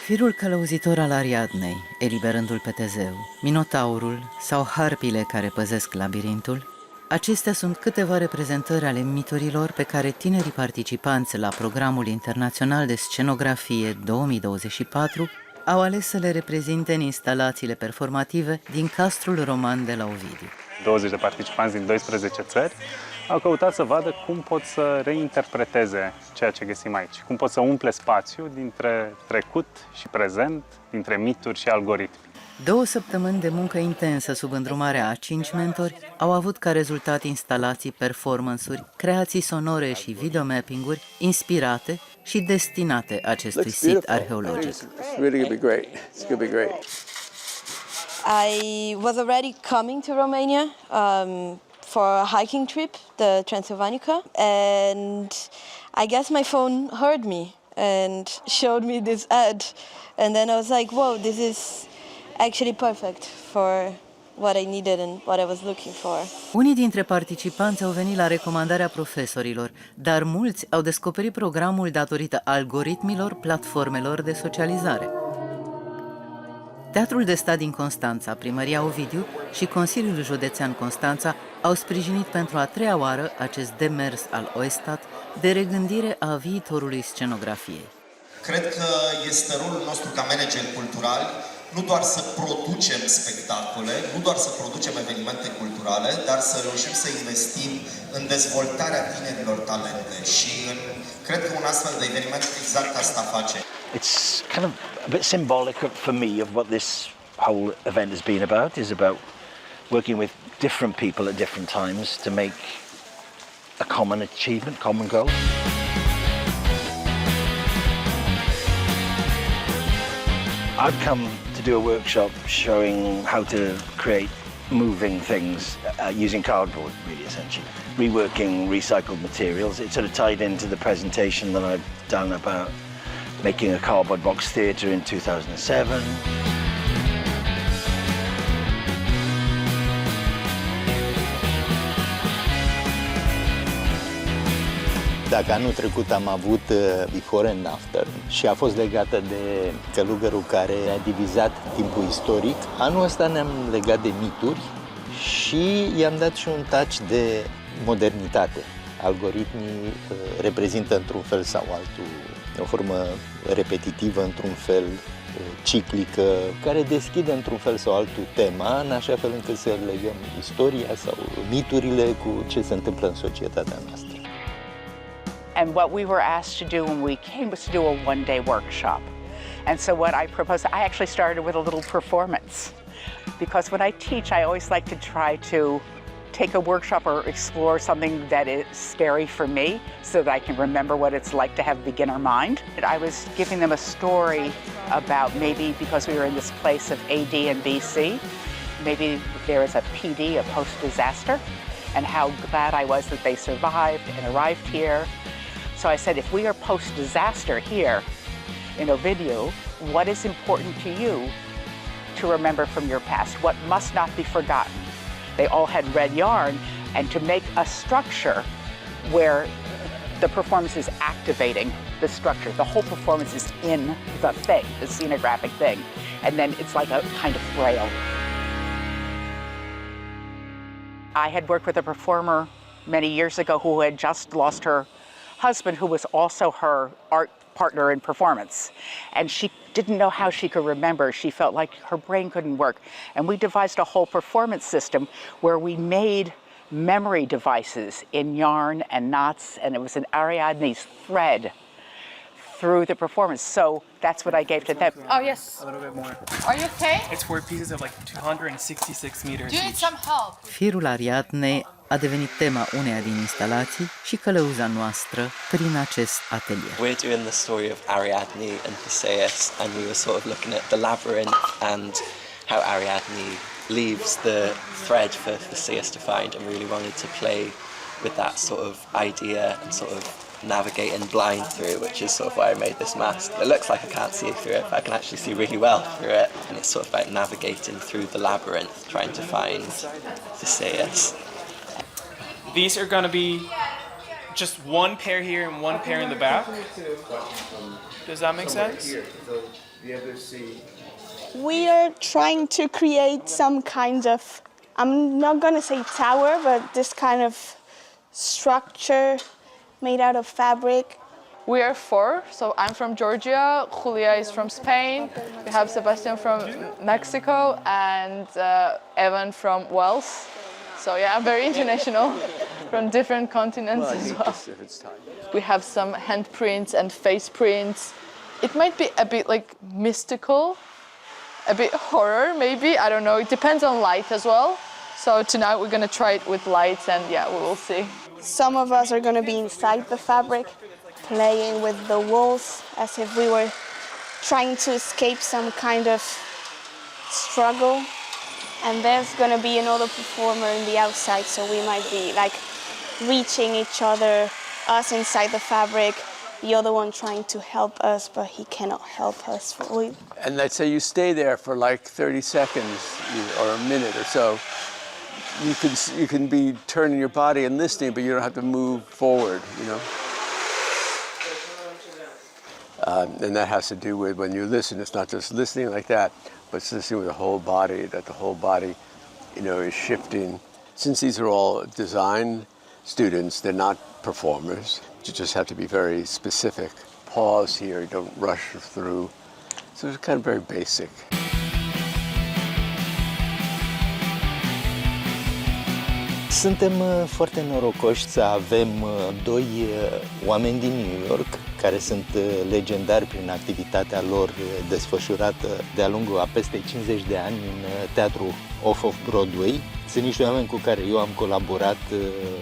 Firul călăuzitor al Ariadnei, eliberându-l pe Tezeu, Minotaurul sau harpile care păzesc labirintul, acestea sunt câteva reprezentări ale miturilor pe care tinerii participanți la Programul Internațional de Scenografie 2024 au ales să le reprezinte în instalațiile performative din castrul roman de la Ovidiu. 20 de participanți din 12 țări au căutat să vadă cum pot să reinterpreteze ceea ce găsim aici, cum pot să umple spațiu dintre trecut și prezent, dintre mituri și algoritmi. 2 săptămâni de muncă intensă sub îndrumarea a 5 mentori au avut ca rezultat instalații, performance-uri, creații sonore și videomapping-uri inspirate și destinate acestui sit arheologic. I was already coming to Romania for a hiking trip, the Transylvanica, and I guess my phone heard me and showed me this ad, and then I was like, whoa, this is actually perfect for what I needed and what I was looking for. Unii dintre participanți au venit la recomandarea profesorilor, dar mulți au descoperit programul datorită algoritmilor platformelor de socializare. Teatrul de Stat din Constanța, Primăria Ovidiu și Consiliul Județean Constanța au sprijinit pentru a 3-a oară acest demers al OISTAT de regândire a viitorului scenografiei. Cred că este rolul nostru ca manageri culturali nu doar să producem spectacole, nu doar să producem evenimente culturale, dar să reușim să investim în dezvoltarea tinerilor talente și cred că un astfel de eveniment exact asta face. It's kind of a bit symbolic for me of what this whole event has been about, is about working with different people at different times to make a common achievement, common goal. I've come to do a workshop showing how to create moving things using cardboard, really, essentially. Reworking recycled materials. It's sort of tied into the presentation that I've done about making a cardboard box theatre in 2007. Dacă anul trecut am avut before and after și a fost legată de călugărul care a divizat timpul istoric, anul ăsta ne-am legat de mituri și i-am dat și un touch de modernitate. Algoritmii reprezintă într-un fel sau altul o formă repetitivă, într-un fel ciclică, care deschide într-un fel sau altul tema, în așa fel încât să legăm istoria sau miturile cu ce se întâmplă în societatea noastră. And what we were asked to do when we came was to do a one-day workshop. And so what I proposed, I actually started with a little performance. Because when I teach, I always like to try to take a workshop or explore something that is scary for me so that I can remember what it's like to have beginner mind. I was giving them a story about maybe because we were in this place of AD and BC, maybe there is a PD, a post-disaster, and how glad I was that they survived and arrived here. So I said, if we are post-disaster here in Ovidiu, what is important to you to remember from your past? What must not be forgotten? They all had red yarn, and to make a structure where the performance is activating the structure. The whole performance is in the thing, the scenographic thing, and then it's like a kind of braille. I had worked with a performer many years ago who had just lost her husband, who was also her art partner in performance, and she didn't know how she could remember. She felt like her brain couldn't work, and we devised a whole performance system where we made memory devices in yarn and knots, and it was an Ariadne's thread through the performance. So that's what I gave to them. Oh, yes. A little bit more. Are you okay? It's 4 pieces of like 266 meters. Do you need some help? Firul Ariadnei a devenit tema uneia din instalații și călăuza noastră prin acest atelier. We're doing the story of Ariadne and Theseus, and we were sort of looking at the labyrinth and how Ariadne leaves the thread for Theseus to find, and really wanted to play with that sort of idea and sort of navigating blind through it, which is sort of why I made this mask. It looks like I can't see through it, but I can actually see really well through it, and it's sort of about navigating through the labyrinth, trying to find Theseus. These are going to be just one pair here and one pair in the back. Does that make sense? We are trying to create some kind of, I'm not going to say tower, but this kind of structure made out of fabric. We are four, so I'm from Georgia, Julia is from Spain, we have Sebastian from Mexico, and Evan from Wales. So yeah, very international, from different continents as well. We have some handprints and face prints. It might be a bit like mystical, a bit horror maybe, I don't know, it depends on light as well. So tonight we're gonna try it with lights and yeah, we will see. Some of us are going to be inside the fabric, playing with the walls as if we were trying to escape some kind of struggle. And there's going to be another performer in the outside, so we might be like reaching each other, us inside the fabric, the other one trying to help us, but he cannot help us fully. And let's say you stay there for like 30 seconds or a minute or so. You can be turning your body and listening, but you don't have to move forward, you know. And that has to do with when you listen, it's not just listening like that, but it's listening with the whole body, that the whole body, you know, is shifting. Since these are all design students, they're not performers. You just have to be very specific. Pause here, don't rush through. So it's kind of very basic. Suntem foarte norocoși să avem doi oameni din New York care sunt legendari prin activitatea lor desfășurată de-a lungul a peste 50 de ani în teatru off-Broadway. Sunt niște oameni cu care eu am colaborat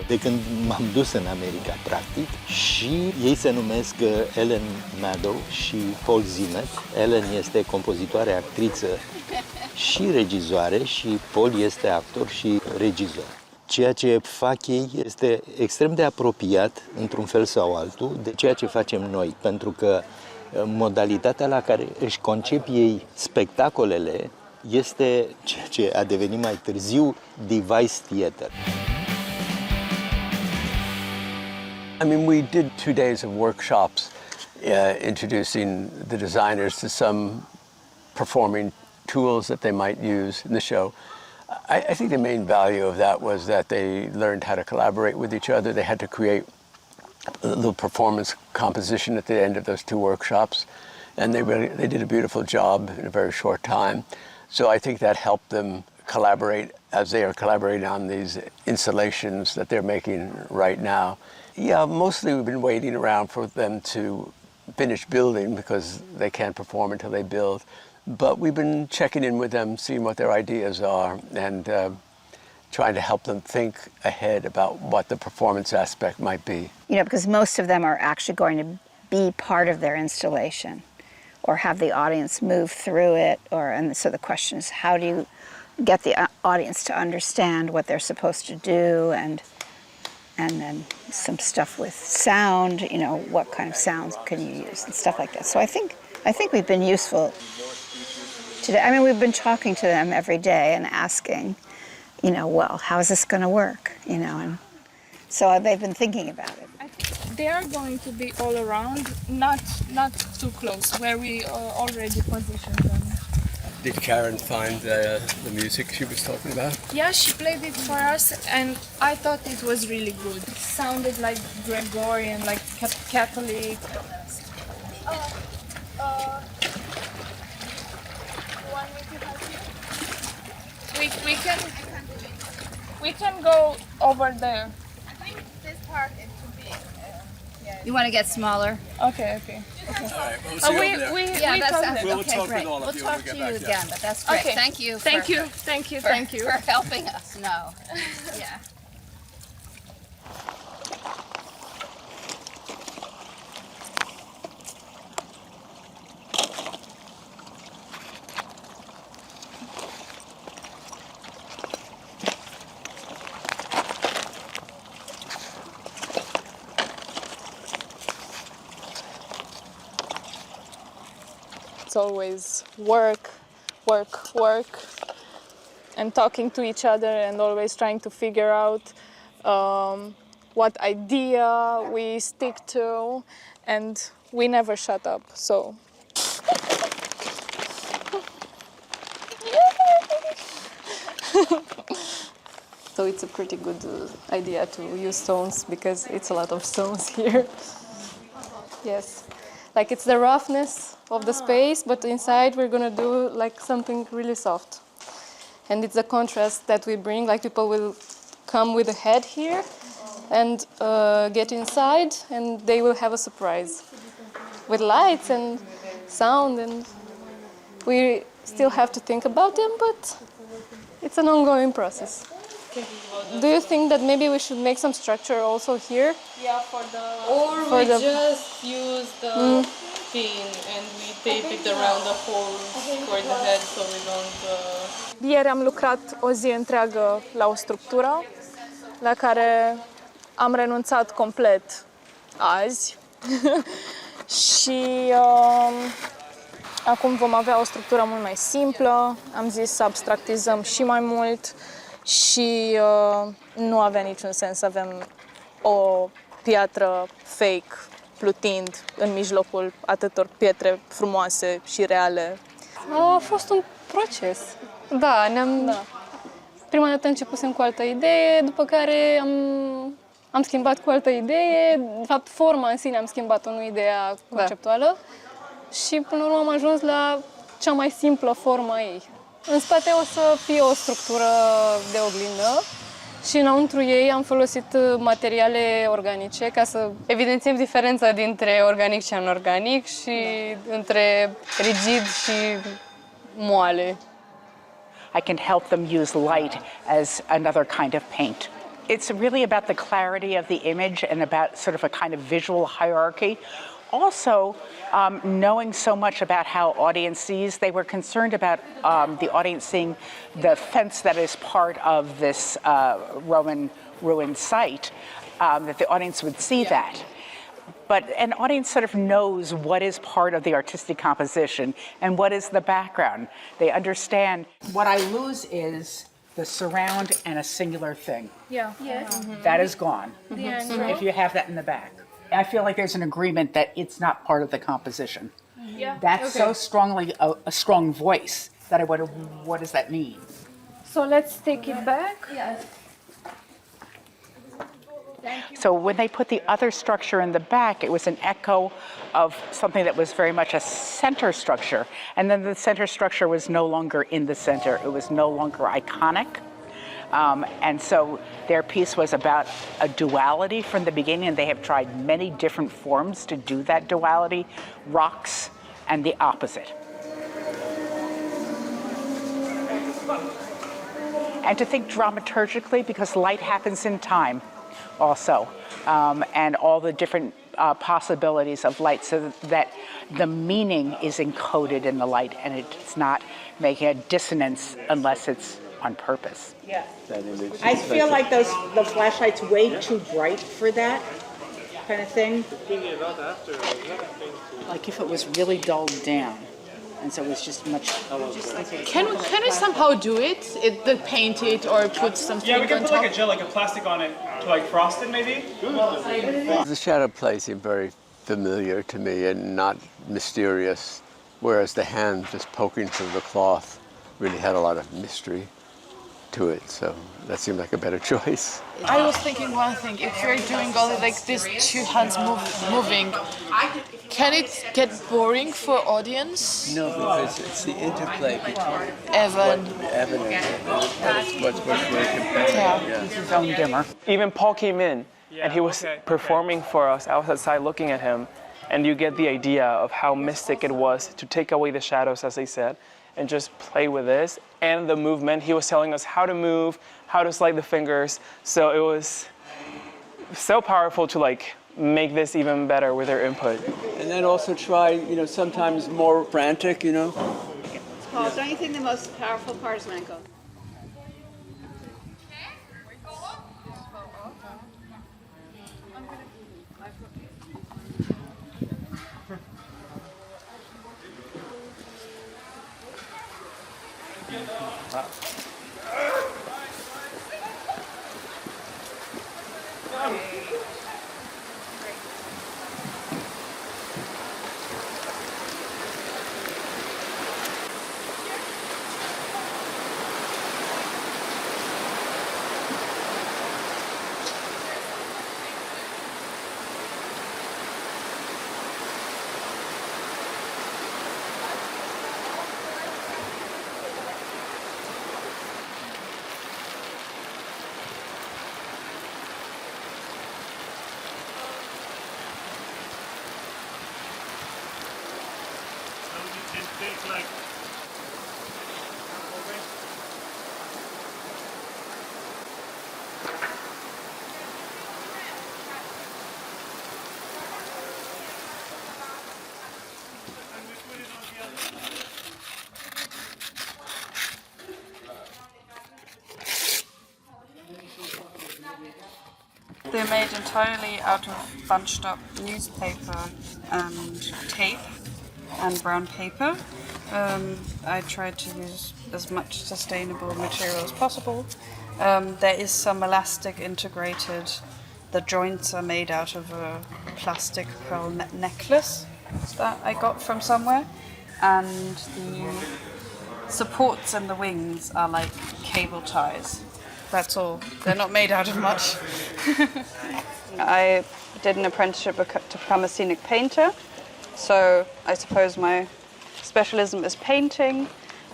de când m-am dus în America, practic, și ei se numesc Ellen Maddow și Paul Zimet. Ellen este compozitoare, actriță și regizoare și Paul este actor și regizor. Ceea ce fac ei este extrem de apropiat, într-un fel sau altul, de ceea ce facem noi, pentru că modalitatea la care își concep ei spectacolele este ceea ce a devenit mai târziu device theater. I mean, we did 2 days of workshops introducing the designers to some performing tools that they might use in the show. I think the main value of that was that they learned how to collaborate with each other. They had to create a little performance composition at the end of those 2 workshops, and they did a beautiful job in a very short time. So I think that helped them collaborate as they are collaborating on these installations that they're making right now. Yeah, mostly we've been waiting around for them to finish building because they can't perform until they build. But we've been checking in with them, seeing what their ideas are, and trying to help them think ahead about what the performance aspect might be. You know, because most of them are actually going to be part of their installation or have the audience move through it. And so the question is, how do you get the audience to understand what they're supposed to do, and then some stuff with sound, you know, what kind of sounds can you use and stuff like that. So I think we've been useful today. I mean, we've been talking to them every day and asking, you know, well, how is this going to work, you know, and so they've been thinking about it. I think they are going to be all around, not too close, where we already positioned them. Did Karen find the music she was talking about? Yeah, she played it for us, and I thought it was really good. It sounded like Gregorian, like Catholic. We can go over there. I think this part is too big. You want to get smaller? Okay. All right, we'll see you over there. We'll talk with all of you when we get back again, but that's great. Okay. Thank you. Thank you for helping us. No. Yeah. It's always work, and talking to each other, and always trying to figure out what idea we stick to, and we never shut up. So So it's a pretty good idea to use stones because it's a lot of stones here. Yes, like it's the roughness of the space, but inside we're gonna do like something really soft. And it's the contrast that we bring, like people will come with a head here and get inside and they will have a surprise with lights and sound, and we still have to think about them, but it's an ongoing process. Do you think that maybe we should make some structure also here? Yeah, or we just use the pin and we tape it around the hole for the head so we don't... Ieri am lucrat o zi întreagă la o structură la care am renunțat complet azi și acum vom avea o structură mult mai simplă. Am zis să abstractizăm și mai mult și nu avea niciun sens să avem o piatră fake plutind în mijlocul atâtor pietre frumoase și reale. A fost un proces. Da, prima dată începusem cu altă idee, după care am schimbat cu altă idee. De fapt, forma în sine am schimbat-o, nu ideea conceptuală. Și până la urmă am ajuns la cea mai simplă formă a ei. În spate o să fie o structură de oglindă și înăuntru ei am folosit materiale organice ca să evidențiem diferența dintre organic și anorganic și între rigid și moale. I can help them use light as another kind of paint. It's really about the clarity of the image and about sort of a kind of visual hierarchy. Also, knowing so much about how audience sees, they were concerned about the audience seeing the fence that is part of this Roman ruined site, that the audience would see that. But an audience sort of knows what is part of the artistic composition and what is the background. They understand. What I lose is the surround and a singular thing. Yeah. Yes. That is gone. If you have that in the back. I feel like there's an agreement that it's not part of the composition. Yeah. That's so strongly a strong voice that I wonder, what does that mean? So let's take it back. Yes. So when they put the other structure in the back, it was an echo of something that was very much a center structure. And then the center structure was no longer in the center. It was no longer iconic. And so their piece was about a duality from the beginning, and they have tried many different forms to do that duality, rocks and the opposite. And to think dramaturgically, because light happens in time also, and all the different possibilities of light, so that the meaning is encoded in the light and it's not making a dissonance unless it's on purpose. Yeah. I feel like the flashlight's way too bright for that kind of thing. Like if it was really dulled down, and so it was just much. Can we somehow do it? Paint it or put something? Yeah, we can put like a gel, like a plastic on it to like frost it maybe. The shadow play seemed very familiar to me and not mysterious, whereas the hand just poking through the cloth really had a lot of mystery to it, so that seemed like a better choice. I was thinking one thing, if you're doing only like these two hands moving, can it get boring for audience? No, because it's the interplay between Evan and what's very compelling. Yeah. His own dimmer. Even Paul came in and he was performing for us. I was outside looking at him, and you get the idea of how mystic it was to take away the shadows, as they said, and just play with this and the movement. He was telling us how to move, how to slide the fingers. So it was so powerful to like make this even better with their input. And then also try, sometimes more frantic, Paul, don't you think the most powerful part is when it goes? They're made entirely out of bunched up newspaper and tape and brown paper. I tried to use as much sustainable material as possible. There is some elastic integrated. The joints are made out of a plastic pearl necklace that I got from somewhere, and the supports and the wings are like cable ties. That's all. They're not made out of much. I did an apprenticeship to become a scenic painter, so I suppose my specialism is painting,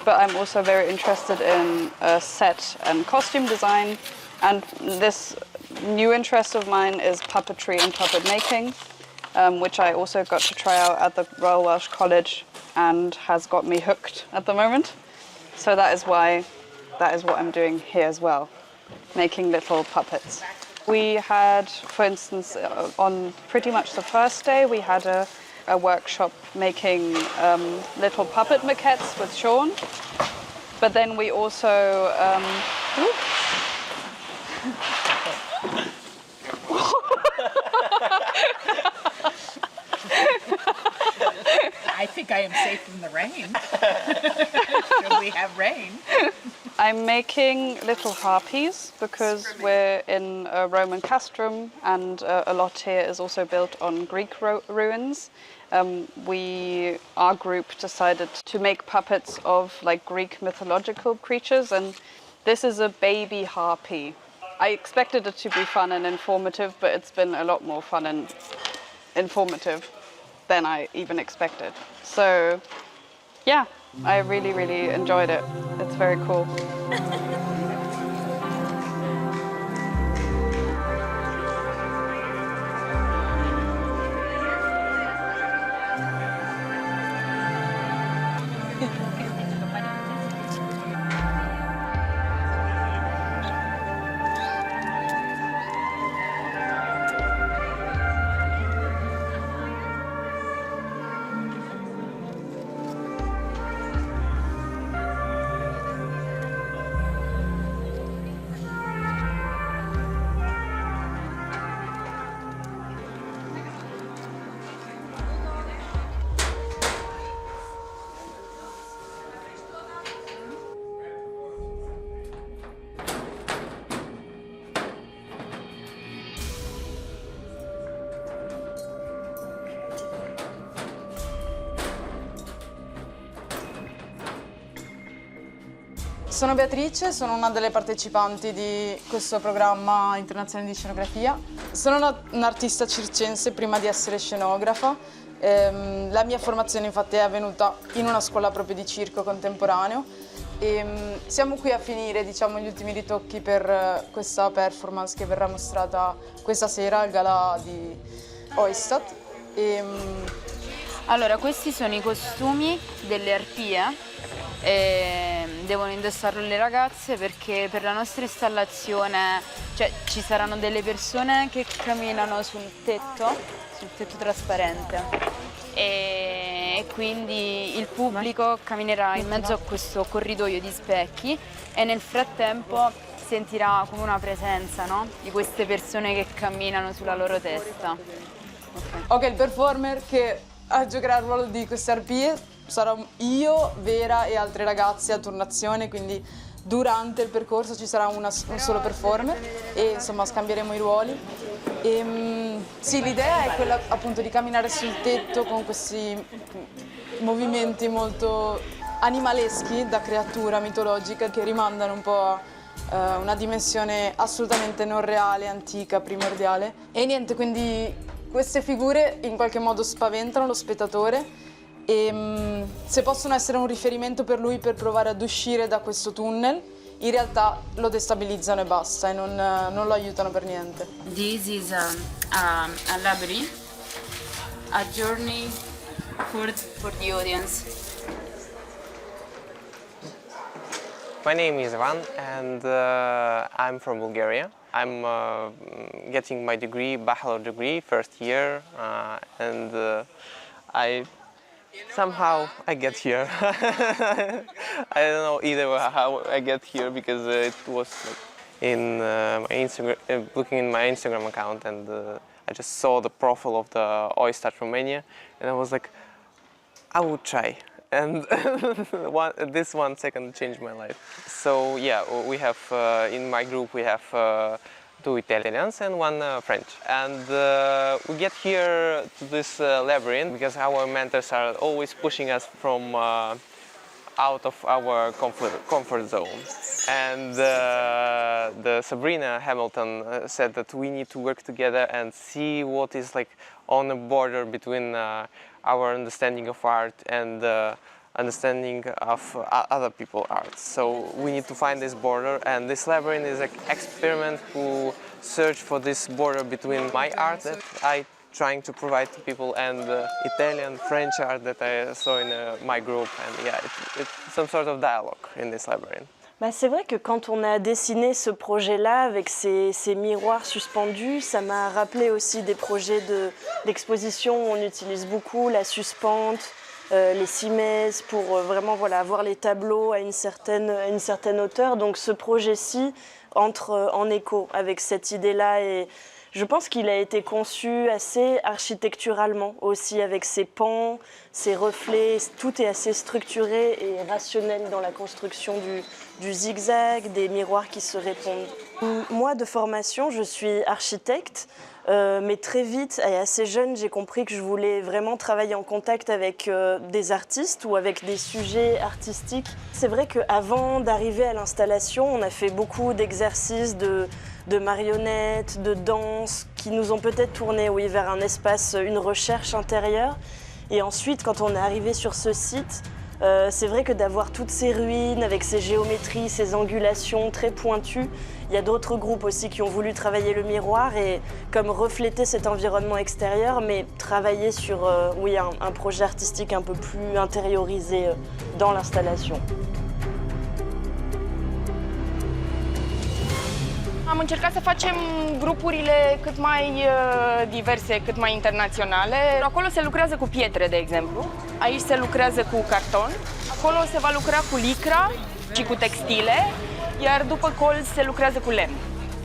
but I'm also very interested in set and costume design, and this new interest of mine is puppetry and puppet making, which I also got to try out at the Royal Welsh College and has got me hooked at the moment. So that is what I'm doing here as well, making little puppets. We had, for instance, on pretty much the first day, we had a workshop making little puppet maquettes with Sean, but then we also I think I am safe from the rain. Should we have rain? I'm making little harpies because we're in a Roman castrum, and a lot here is also built on Greek ruins. Our group decided to make puppets of like Greek mythological creatures, and this is a baby harpy. I expected it to be fun and informative, but it's been a lot more fun and informative than I even expected. So yeah, I really, really enjoyed it. It's very cool. Sono Beatrice, sono una delle partecipanti di questo programma internazionale di scenografia. Sono un'artista circense prima di essere scenografa. La mia formazione infatti è avvenuta in una scuola proprio di circo contemporaneo. Siamo qui a finire, diciamo, gli ultimi ritocchi per questa performance che verrà mostrata questa sera al Gala di OISTAT. Allora, questi sono i costumi delle arpie. Devono indossarlo le ragazze perché per la nostra installazione ci saranno delle persone che camminano sul tetto trasparente e quindi il pubblico camminerà in mezzo a questo corridoio di specchi e nel frattempo sentirà come una presenza, no? Di queste persone che camminano sulla loro testa. Ok, il performer che giocherà il ruolo di queste arpie sarò io, Vera e altre ragazze a turnazione, quindi durante il percorso ci sarà un solo performer e insomma scambieremo i ruoli. Sì, l'idea è quella appunto di camminare sul tetto con questi movimenti molto animaleschi da creatura mitologica che rimandano un po' a una dimensione assolutamente non reale, antica, primordiale. E niente, quindi queste figure in qualche modo spaventano lo spettatore e se possono essere un riferimento per lui per provare ad uscire da questo tunnel, in realtà lo destabilizzano e basta e non lo aiutano per niente. This is a labyrinth, a journey for the audience. My name is Ivan and I'm from Bulgaria. I'm getting my degree, bachelor degree, first year, and somehow I get here. I don't know either how I get here because it was like in my Instagram, looking in my Instagram account, and I just saw the profile of the OISTAT Romania, and I was like, I would try. And this 1 second changed my life. So yeah, we have in my group we have 2 Italians and 1 French. And we get here to this labyrinth because our mentors are always pushing us from out of our comfort zone. And the Sabrina Hamilton said that we need to work together and see what is like on the border between our understanding of art and understanding of other people's art. So we need to find this border, and this labyrinth is an experiment to search for this border between my art that I trying to provide to people and Italian, French art that I saw in my group, and yeah, it's some sort of dialogue in this labyrinth. Bah, c'est vrai que quand on a dessiné ce projet-là avec ces miroirs suspendus, ça m'a rappelé aussi des projets d'exposition où on utilise beaucoup la suspente, les cimaises pour vraiment voilà, avoir les tableaux à une certaine hauteur. Donc ce projet-ci entre en écho avec cette idée-là et je pense qu'il a été conçu assez architecturalement aussi, avec ses pans, ses reflets, tout est assez structuré et rationnel dans la construction du zigzag, des miroirs qui se répondent. Moi, de formation, je suis architecte, mais très vite et assez jeune, j'ai compris que je voulais vraiment travailler en contact avec des artistes ou avec des sujets artistiques. C'est vrai qu'avant d'arriver à l'installation, on a fait beaucoup d'exercices de marionnettes, de danse, qui nous ont peut-être tourné vers un espace, une recherche intérieure. Et ensuite, quand on est arrivé sur ce site, c'est vrai que d'avoir toutes ces ruines avec ces géométries, ces angulations très pointues, il y a d'autres groupes aussi qui ont voulu travailler le miroir et comme refléter cet environnement extérieur, mais travailler sur un projet artistique un peu plus intériorisé dans l'installation. Am încercat să facem grupurile cât mai diverse, cât mai internaționale. Acolo se lucrează cu pietre, de exemplu. Aici se lucrează cu carton. Acolo se va lucra cu licra și cu textile, iar după colț se lucrează cu lemn.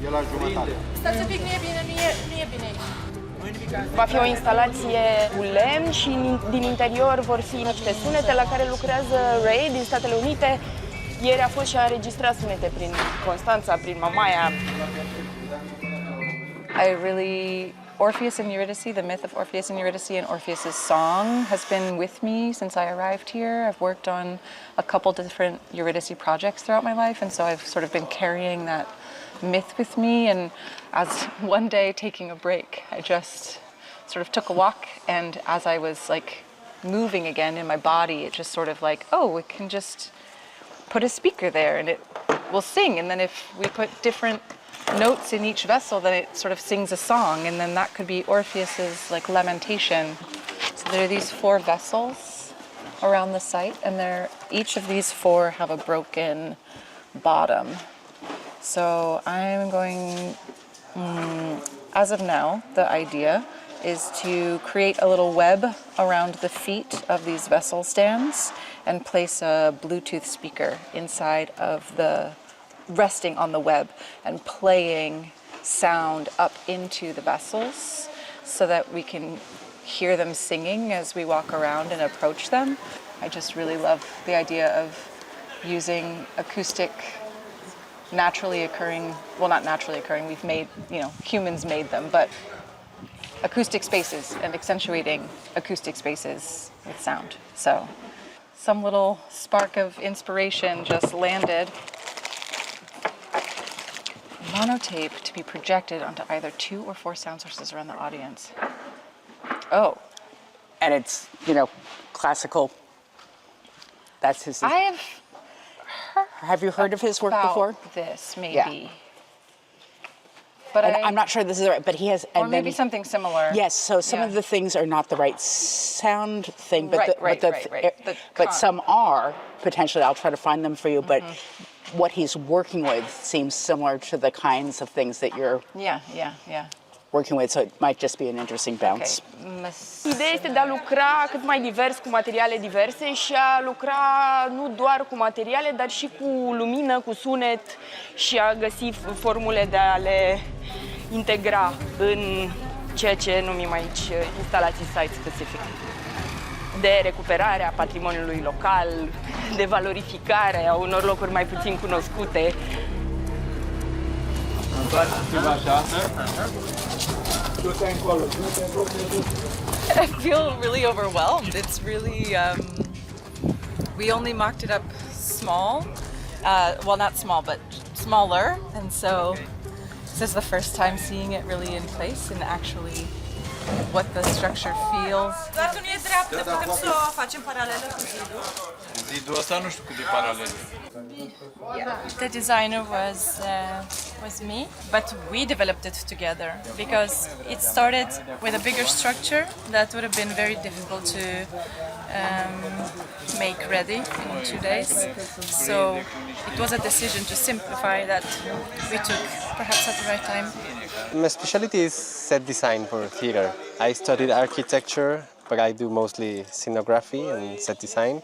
E la jumătate. Stați un pic, nu e bine aici. Va fi o instalație cu lemn și din interior vor fi niște sunete la care lucrează Ray din Statele Unite. Ieri a fost și a înregistrat sunete prin Constanța, prin Mamaia. Orpheus and Eurydice, the myth of Orpheus and Eurydice and Orpheus's song has been with me since I arrived here. I've worked on a couple different Eurydice projects throughout my life, and so I've sort of been carrying that myth with me. And as one day taking a break, I just sort of took a walk, and as I was like moving again in my body, it just sort of like, oh, we can just put a speaker there and it will sing, and then if we put different notes in each vessel, then it sort of sings a song, and then that could be Orpheus's like lamentation. So there are these 4 vessels around the site, and each of these 4 have a broken bottom. So I'm going, as of now, the idea is to create a little web around the feet of these vessel stands and place a Bluetooth speaker inside of resting on the web and playing sound up into the vessels so that we can hear them singing as we walk around and approach them. I just really love the idea of using acoustic, naturally occurring, well, not naturally occurring, we've made, humans made them, but acoustic spaces and accentuating acoustic spaces with sound. So some little spark of inspiration just landed. Monotape to be projected onto either 2 or 4 sound sources around the audience. Oh, and it's, classical. That's his. Have you heard of his work before? This, maybe. Yeah. But I'm not sure this is right, but he has... Or maybe something similar. Yes, so some of the things are not the right sound thing, but some are, potentially. I'll try to find them for you, but what he's working with seems similar to the kinds of things that you're Yeah. working with, so it might just be an interesting bounce. Ideea este de a lucra cât mai divers cu materiale diverse și a lucra nu doar cu materiale, dar și cu lumină, cu sunet și a găsi formule de a le integra în ceea ce numim aici instalații site-specific. De recuperare a patrimoniului local, de valorificare a unor locuri mai puțin cunoscute. I feel really overwhelmed. It's really, we only mocked it up small. Well, not small, but smaller. And so this is the first time seeing it really in place and actually what the structure feels. Doar că nu e dreaptă, putem să o facem paralelă cu zidul. Zidul ăsta nu știu cât de paralel. The designer was me, but we developed it together because it started with a bigger structure that would have been very difficult to make ready in 2 days. So it was a decision to simplify that we took perhaps at the right time. My specialty is set design for theater. I studied architecture, but I do mostly scenography and set design.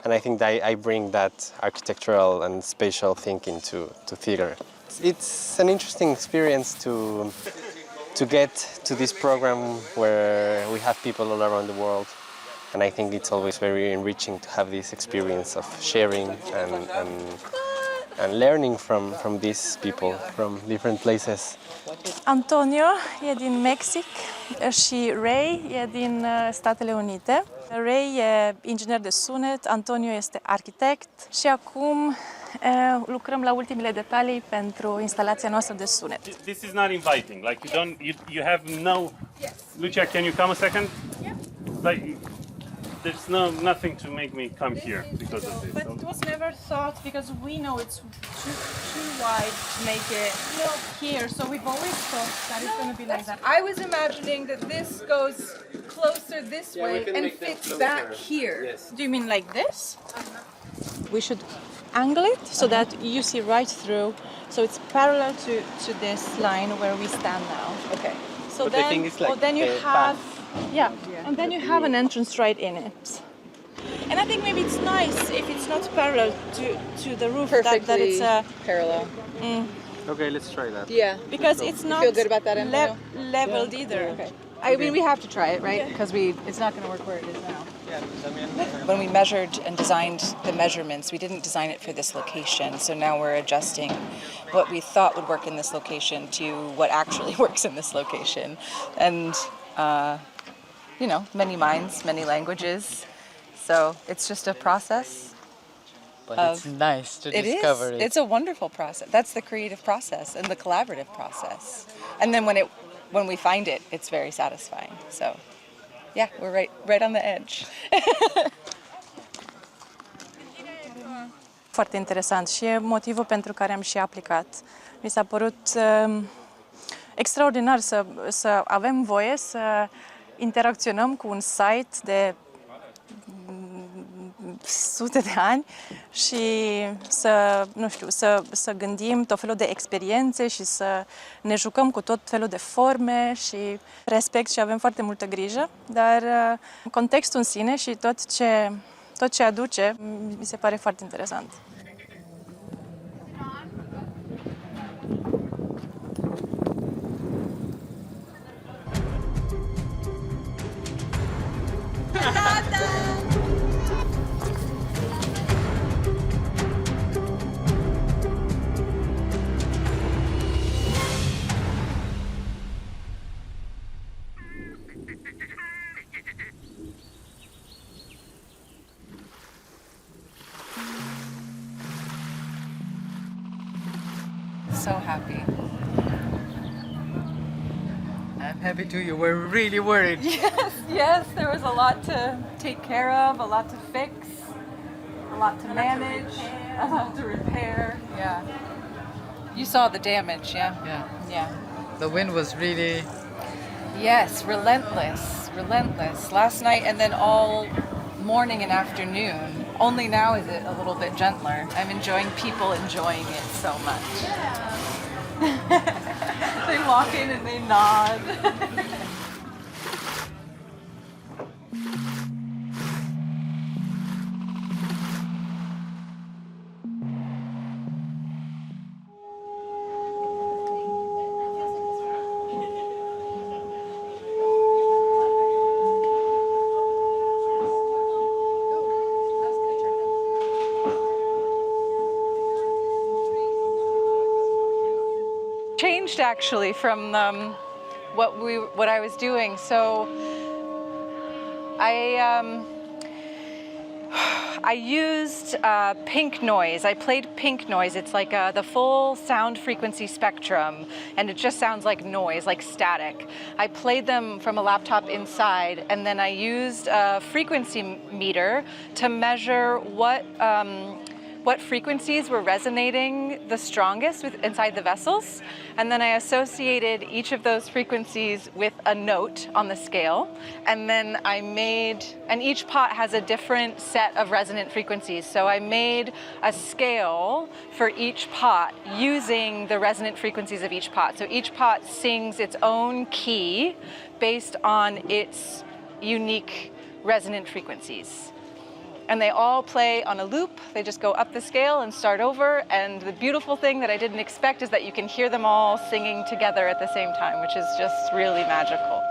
And I think that I bring that architectural and spatial thinking to theater. It's an interesting experience to get to this program where we have people all around the world. And I think it's always very enriching to have this experience of sharing and learning from these people from different places. Antonio e din Mexic și Ray e din Statele Unite. Ray e inginer de sunet, Antonio este arhitect și acum lucrăm la ultimele detalii pentru instalația noastră de sunet. This is not inviting. Like you have no. Yes. Lucia, can you come a second? Yeah. Like there's nothing to make me come here because of this. But it was never thought because we know it's too wide to make it here. So we've always thought that it's going to be like that. I was imagining that this goes closer this way and fits back here. Yes. Do you mean like this? We should angle it so that you see right through. So it's parallel to this line where we stand now. Okay. So but then, the thing is like then you have. Yeah, and then you have an entrance right in it. And I think maybe it's nice if it's not parallel to the roof, that it's parallel. Okay, let's try that. Yeah, because it's not feel good about that leveled either. Okay. I mean, we have to try it, right? Because it's not going to work where it is now. When we measured and designed the measurements, we didn't design it for this location. So now we're adjusting what we thought would work in this location to what actually works in this location. And many minds, many languages. So it's just a process. But it's nice to discover it. It's a wonderful process. That's the creative process and the collaborative process. And then when we find it, it's very satisfying. So yeah, we're right on the edge. Foarte interesant și e motivul pentru care am și aplicat. Mi s-a părut extraordinar să avem voie să interacționăm cu un site de sute de ani și să gândim tot felul de experiențe și să ne jucăm cu tot felul de forme și respect și avem foarte multă grijă, dar contextul în sine și tot ce aduce mi se pare foarte interesant. So happy. I'm happy too. You were really worried. Yes, there was a lot to take care of, a lot to fix, a lot to manage, a lot to repair. Yeah. You saw the damage, yeah? Yeah. The wind was really... Yes, relentless. Last night and then all morning and afternoon, Only now is it a little bit gentler. I'm enjoying people enjoying it so much. They walk in and they nod. Changed actually from what I was doing. So I used pink noise. I played pink noise. It's like the full sound frequency spectrum, and it just sounds like noise, like static. I played them from a laptop inside, and then I used a frequency meter to measure what frequencies were resonating the strongest inside the vessels. And then I associated each of those frequencies with a note on the scale. And then and each pot has a different set of resonant frequencies. So I made a scale for each pot using the resonant frequencies of each pot. So each pot sings its own key based on its unique resonant frequencies. And they all play on a loop. They just go up the scale and start over. And the beautiful thing that I didn't expect is that you can hear them all singing together at the same time, which is just really magical.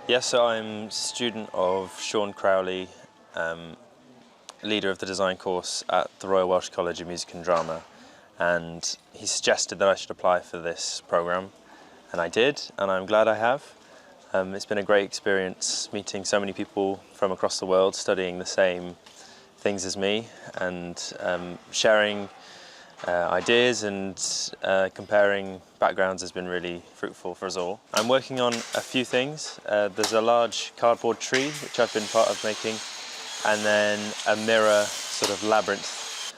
Yes, so I'm a student of Sean Crowley, leader of the design course at the Royal Welsh College of Music and Drama, and he suggested that I should apply for this programme, and I did, and I'm glad I have. It's been a great experience meeting so many people from across the world studying the same things as me, and sharing ideas and comparing backgrounds has been really fruitful for us all. I'm working on a few things. There's a large cardboard tree, which I've been part of making, and then a mirror sort of labyrinth,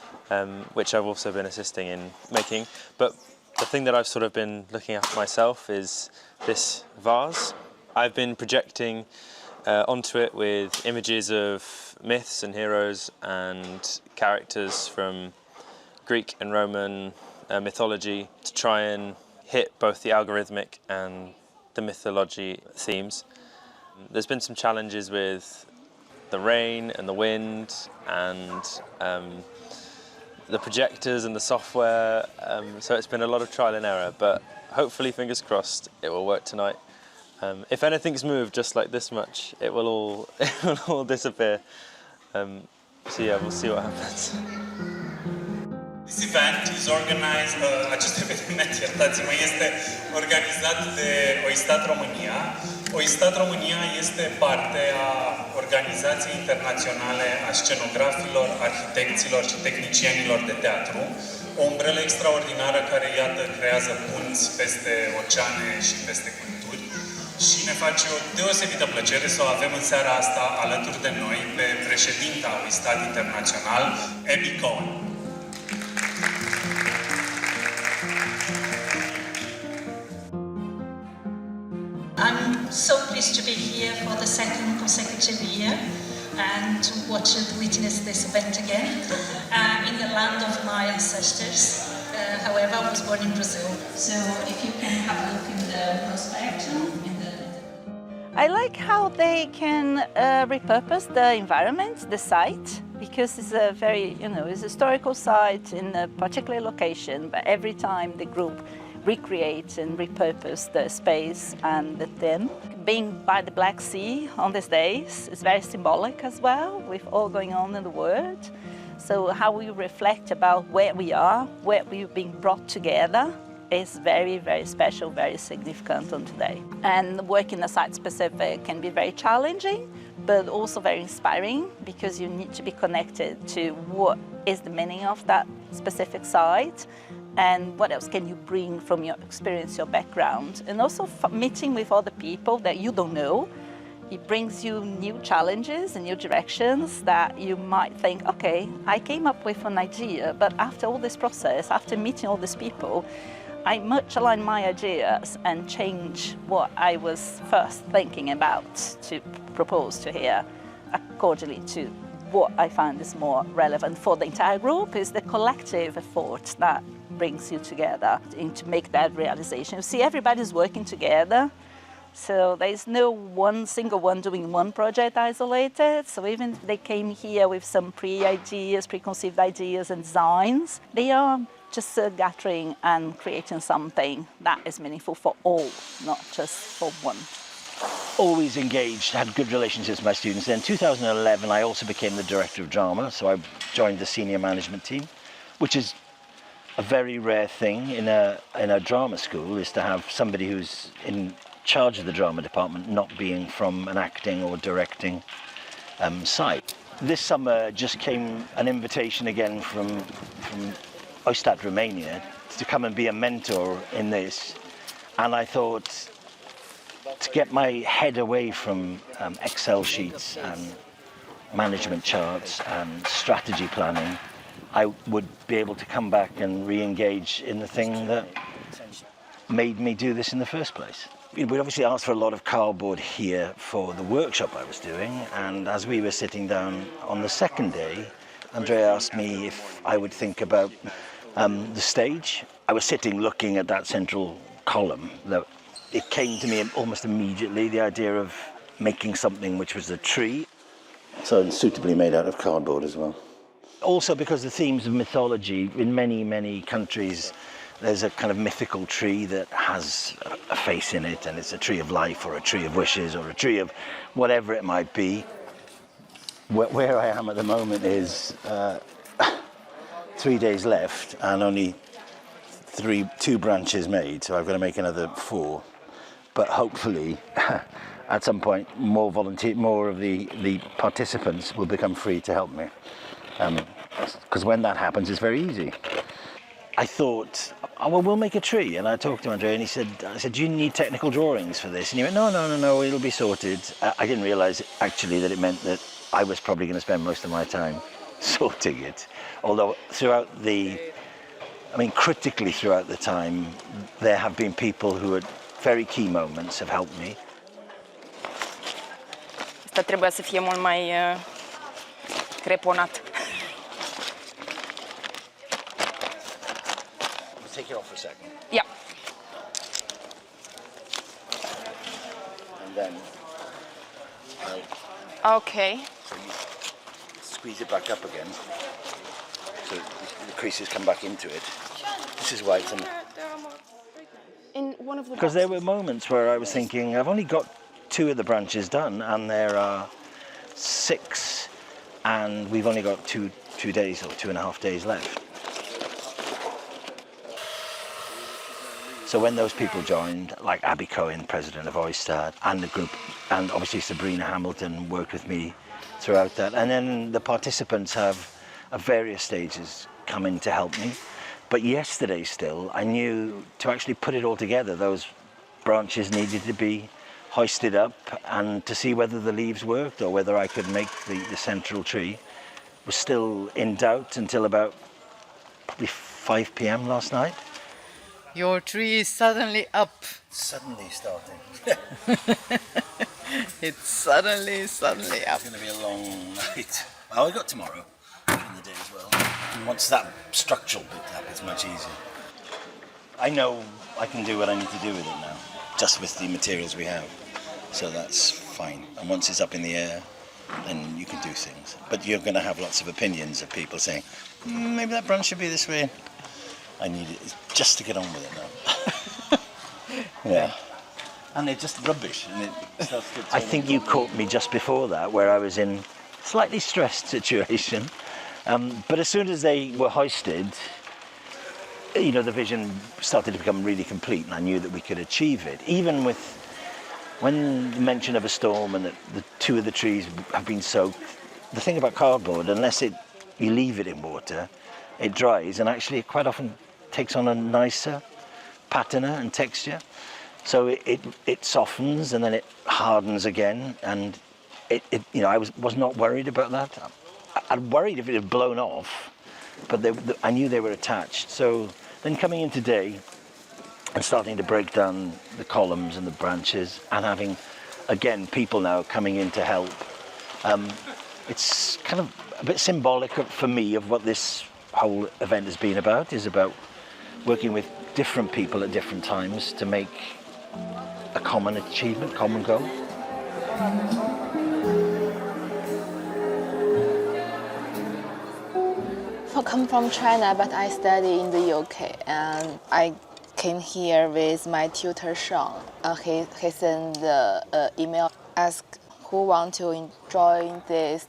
which I've also been assisting in making. But the thing that I've sort of been looking at myself is this vase. I've been projecting onto it with images of myths and heroes and characters from Greek and Roman mythology to try and hit both the algorithmic and the mythology themes. There's been some challenges with the rain and the wind and the projectors and the software, so it's been a lot of trial and error, but hopefully, fingers crossed, it will work tonight. If anything's moved just like this much, it will all disappear. So yeah, we'll see what happens. This event is organized, acest eveniment, iertați-mă, este organizat de OISTAT România. OISTAT România este parte a Organizației Internaționale a Scenografilor, Arhitecților și Tehnicienilor de Teatru, o umbrelă extraordinară care, iată, creează punți peste oceane și peste culturi. Și ne face o deosebită plăcere să o avem în seara asta alături de noi pe președinta OISTAT Internațional, Amy Cohen. I'm so pleased to be here for the second consecutive year and to watch and witness this event again in the land of my ancestors. However, I was born in Brazil. So if you can have a look in the prospect. I like how they can repurpose the environment, the site, because it's a very, it's a historical site in a particular location, but every time the group recreate and repurpose the space and the theme. Being by the Black Sea on these days is very symbolic as well, with all going on in the world. So how we reflect about where we are, where we've been brought together, is very, very special, very significant on today. And working a site-specific can be very challenging, but also very inspiring, because you need to be connected to what is the meaning of that specific site, and what else can you bring from your experience, your background, and also meeting with other people that you don't know, It brings you new challenges and new directions that you might think, okay, I came up with an idea, but after all this process, after meeting all these people, I much align my ideas and change what I was first thinking about to propose to here accordingly to what I find is more relevant for the entire group is the collective effort that brings you together to make that realization. You see, everybody's working together. So there's no one single one doing one project isolated. So even if they came here with some preconceived ideas and designs, they are just gathering and creating something that is meaningful for all, not just for one. Always engaged, had good relationships with my students. Then in 2011, I also became the director of drama. So I joined the senior management team, which is a very rare thing in a drama school, is to have somebody who's in charge of the drama department not being from an acting or directing side. This summer just came an invitation again from OISTAT Romania to come and be a mentor in this, and I thought to get my head away from Excel sheets and management charts and strategy planning, I would be able to come back and re-engage in the thing that made me do this in the first place. We'd obviously asked for a lot of cardboard here for the workshop I was doing, and as we were sitting down on the second day, Andrea asked me if I would think about the stage. I was sitting looking at that central column. It came to me almost immediately, the idea of making something which was a tree. So it's suitably made out of cardboard as well. Also because the themes of mythology in many, many countries, there's a kind of mythical tree that has a face in it, and it's a tree of life or a tree of wishes or a tree of whatever it might be. Where I am at the moment is 3 days left and only two branches made, so I've got to make another 4. But hopefully, at some point, more of the participants will become free to help me. Because when that happens, it's very easy. I thought, oh, well, we'll make a tree. And I talked to Andrea and I said, do you need technical drawings for this? And he went, no, it'll be sorted. I didn't realize actually that it meant that I was probably going to spend most of my time sorting it. Although critically throughout the time, there have been people who at very key moments have helped me. Asta trebuia să fie mult mai creponat. Take it off for a second. Yeah. And then Okay. So you squeeze it back up again, so the creases come back into it. This is why it's in one of the because there were moments where I was thinking, I've only got 2 of the branches done, and there are 6, and we've only got two days or 2.5 days left. So when those people joined, like Abby Cohen, president of OISTAT, and the group, and obviously Sabrina Hamilton worked with me throughout that, and then the participants have at various stages come in to help me. But yesterday still, I knew to actually put it all together, those branches needed to be hoisted up, and to see whether the leaves worked or whether I could make the central tree was still in doubt until about probably 5 p.m. last night. Your tree is suddenly up. Suddenly starting. It's suddenly up. It's going to be a long night. Oh, I got tomorrow in the day as well. And once that structural bit up, it's much easier. I know I can do what I need to do with it now, just with the materials we have. So that's fine. And once it's up in the air, then you can do things. But you're going to have lots of opinions of people saying, maybe that branch should be this way. I need it just to get on with it now. Yeah. And they're just rubbish. And it starts to I think you caught me just before that, where I was in a slightly stressed situation. But as soon as they were hoisted, you know, the vision started to become really complete, and I knew that we could achieve it. Even with, when you mention of a storm and that the 2 of the trees have been soaked, the thing about cardboard, unless you leave it in water, it dries, and actually it quite often takes on a nicer patina and texture. So it softens and then it hardens again, and you know, I was not worried about that. I'd worried if it had blown off, but I knew they were attached. So then coming in today and starting to break down the columns and the branches, and having again people now coming in to help, it's kind of a bit symbolic for me of what this whole event has been about. Is about working with different people at different times to make a common achievement, common goal. I come from China, but I study in the UK, and I came here with my tutor Sean. He sent the email, ask who want to join this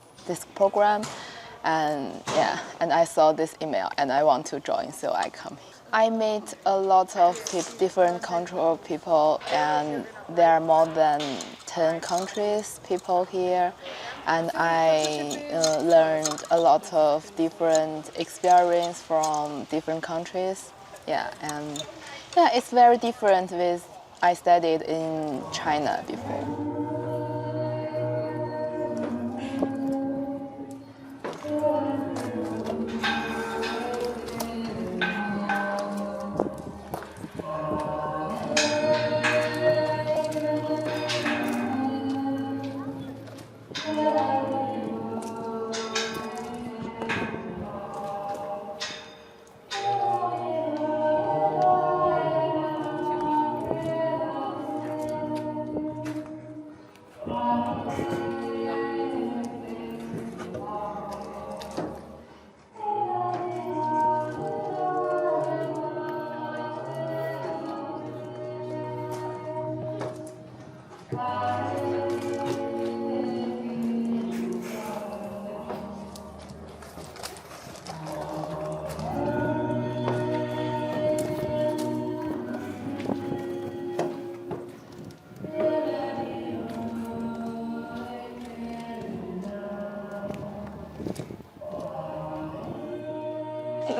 program, and yeah, and I saw this email and I want to join, so I come here. I meet a lot of different country of people, and there are more than 10 countries people here, and I learned a lot of different experience from different countries. Yeah, and yeah, it's very different with I studied in China before.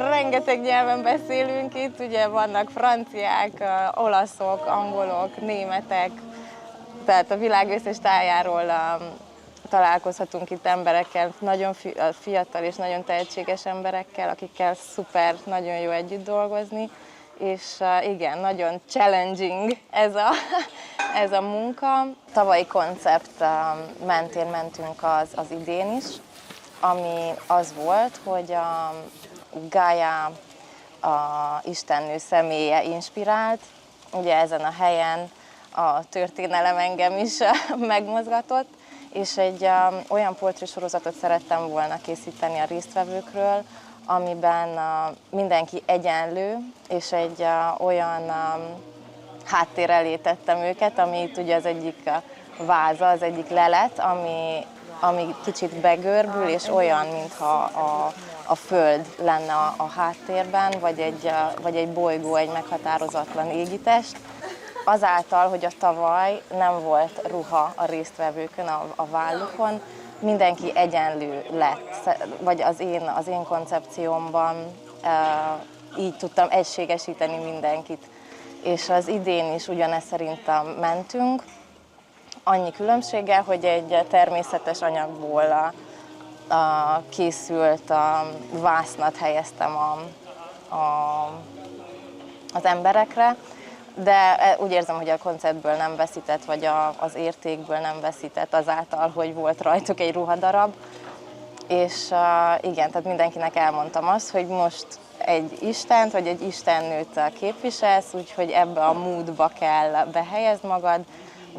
Rengeteg nyelven beszélünk itt, ugye vannak franciák, olaszok, angolok, németek, tehát a világ összes tájáról találkozhatunk itt emberekkel, nagyon fiatal és nagyon tehetséges emberekkel, akikkel szuper, nagyon jó együtt dolgozni, és igen, nagyon challenging ez a munka. Tavalyi koncept mentén mentünk az idén is, ami az volt, hogy a Gala a istennő személye inspirált. Ugye ezen a helyen a történelem engem is megmozgatott, és egy olyan portrésorozatot szerettem volna készíteni a résztvevőkről, amiben mindenki egyenlő, és egy olyan háttér elé tettem őket, ami itt ugye az egyik váza, az egyik lelet, ami kicsit begörbül, és olyan, mintha a föld lenne a háttérben, vagy egy bolygó, egy meghatározatlan égitest. Azáltal, hogy a tavaly nem volt ruha a résztvevőkön, a vállukon, mindenki egyenlő lett, vagy az én koncepciómban így tudtam egységesíteni mindenkit. És az idén is ugyanezt szerintem mentünk, annyi különbséggel, hogy egy természetes anyagból készült vásznat helyeztem az emberekre, de úgy érzem, hogy a konceptből nem veszített, vagy az értékből nem veszített azáltal, hogy volt rajtuk egy ruhadarab. És igen, tehát mindenkinek elmondtam azt, hogy most egy istent, vagy egy istennőt képviselsz, úgyhogy ebbe a moodba kell behelyezd magad,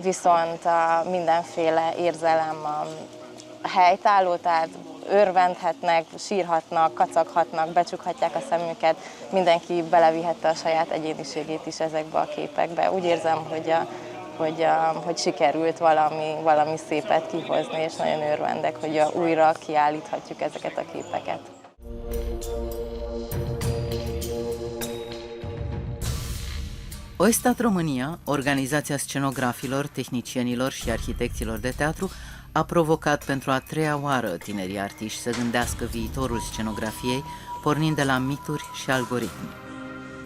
viszont mindenféle érzelem helytálló, tehát örvendhetnek, sírhatnak, kacaghatnak, becsukhatják a szemüket, mindenki belevihette a saját egyéniségét is ezekbe a képekbe. Úgy érzem, hogy sikerült valami szépet kihozni, és nagyon örvendek, hogy újra kiállíthatjuk ezeket a képeket. OISTAT România, organizația scenografilor, tehnicienilor și arhitecților de teatru, a provocat pentru a treia oară tinerii artiști să gândească viitorul scenografiei, pornind de la mituri și algoritmi.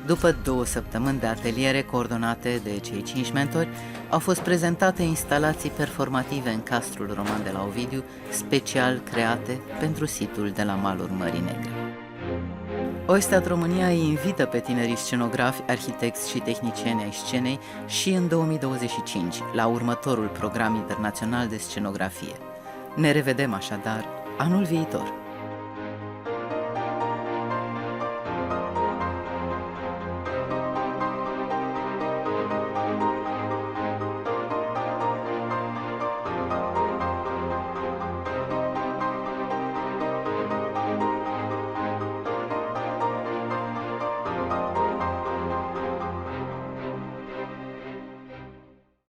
După 2 săptămâni de ateliere coordonate de cei 5 mentori, au fost prezentate instalații performative în castrul roman de la Ovidiu, special create pentru situl de la Malul Mării Negre. OISTAT România îi invită pe tinerii scenografi, arhitecți și tehnicieni ai scenei și în 2025 la următorul Program Internațional de Scenografie. Ne revedem așadar anul viitor!